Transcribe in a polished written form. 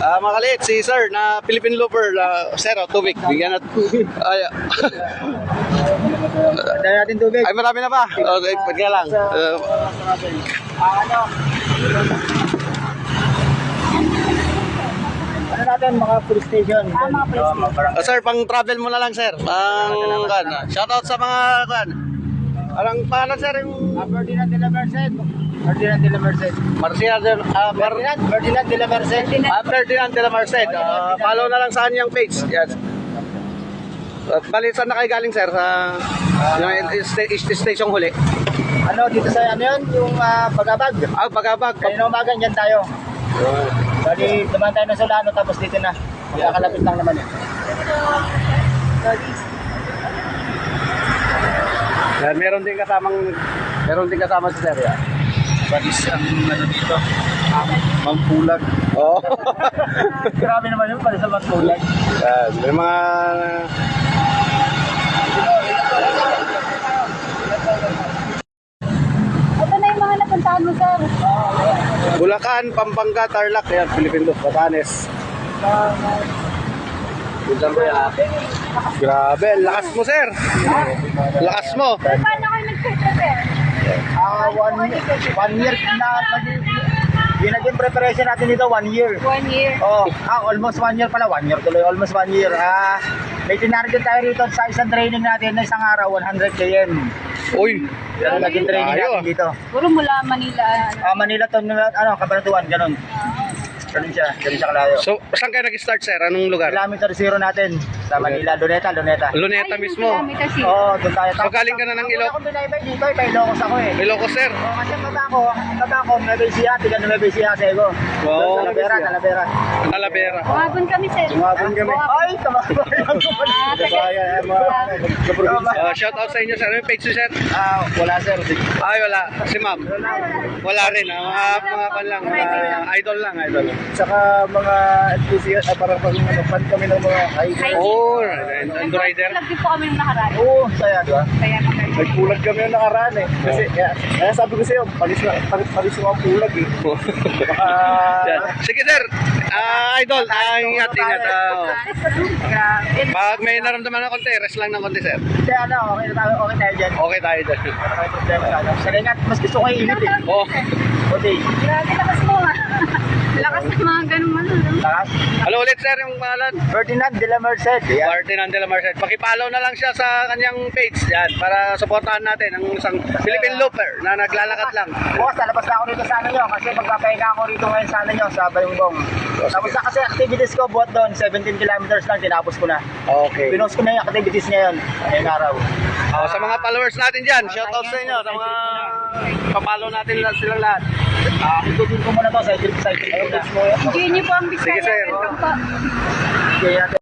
Mga kalit, si sir na Philippine Looper, sir, tubig. Bigyan natin. Ay, Dahil natin tubig. ay, marami na ba? Okay, pagka lang. Ano natin, mga police station. Mga police station. Sir, pang travel mo na lang, sir. Shoutout sa mga, anong pangalan, sir? Yung Ferdinand de la Merced. Ferdinand de la Merced. Ferdinand De la Merced. Ferdinand de la Merced. Follow na lang sa kanyang page. Yes. Bali, saan na kayo galing, sir? Sa station huli? Ano, dito sa ano yun? Yung Bagabag. Bagabag. Kanina umaga, dyan tayo. Bali, dumaan tayo ng Solano, tapos dito na. Magkakalapit lang naman eh. Yan, meron din kasama si sir. Yan. Balis ang ano dito. Mampulag. Oo. Grabe naman yun, pala sa Mampulag. Yan, may mga... Ito na yung mga napuntahan mo, sir. Bulacan, Pampanga, Tarlac, yan, Philippine Loop, Batanes. Grabe, lakas mo, sir. Lakas mo. Sir, paano kayo nag-prepare? 1 year na yung naging preparation natin dito, 1 year. 1 year. Oh, almost 1 year pala, 1 year tuloy, almost 1 year. May tinarget tayo rito sa isang training natin na isang araw, 100 km. Uy, Yan ang naging training Tayo, natin dito. Puro mula Manila. Manila to, Cabanatuan, ganun. Ganun siya kalayo. so saan kayo nag-start, sir? Anong lugar? Kilometer zero natin sa Manila, Luneta. Luneta mismo. Oo, doon tayo. So galing ka na ng Ilocos? Ako binaybay dito, kay Ilocos ako eh. Ilocos, sir. Oo, kasi baba ko, Nueva Ecija, tiga Nueva Ecija sa Ego. Oo. Talavera. Talavera. Umabon kami, sir. Umabon kami. Ay, kababayan ko pala. Shout out sa inyo, sir. Ano yung page niyo, sir? Wala sir. Ay, wala. Si ma'am. Wala rin. Mga pan lang. Idol lang. Saka mga enthusiast, parang fan kami ng mga hiking. Oh, Endo Rider. Nag-vlog din po kami nung nakaraan. Oo, saya, di ba? Kaya kami. Nagpulag kami yung nakaraan eh. Kasi, kaya sabi ko sa'yo, palis yung ang pulag eh. Baka... Yan. Sige, sir. Idol, ingat. Grabe. Pag may naramdaman na konti, rest lang ng konti, sir. Hindi, okay tayo dyan. Okay tayo dyan. May problema ka. Sana ingat, mas gusto ko yung init eh. Oh. Okay. Grabe, lakas mo ha. Lakas ng mga ganun ano. Taas. Hello ulit, sir, yung pangalan. Ferdinand de la Merced. Yan. Ferdinand de la Merced. Pakipollow na lang siya sa kanyang page. Yan, para supportahan natin ang isang Philippine Looper na naglalakad lang. Bukas, lalabas na ako rito sa ano nyo. Kasi magpapahinga ako rito ngayon sa ano nyo, sa Bayongbong. Tapos na kasi activities ko, buhat doon, 17 kilometers lang, tinapos ko na. Okay. Pinost ko na yung activities ngayon, ngayong araw. Sa mga followers natin dyan, shout out sa inyo. Sa mga papalo natin silang lahat. Itutin ko muna to, cycle ko na. Enjoy niyo po ang Bisaya. Sige, sir. Welcome po. Okay,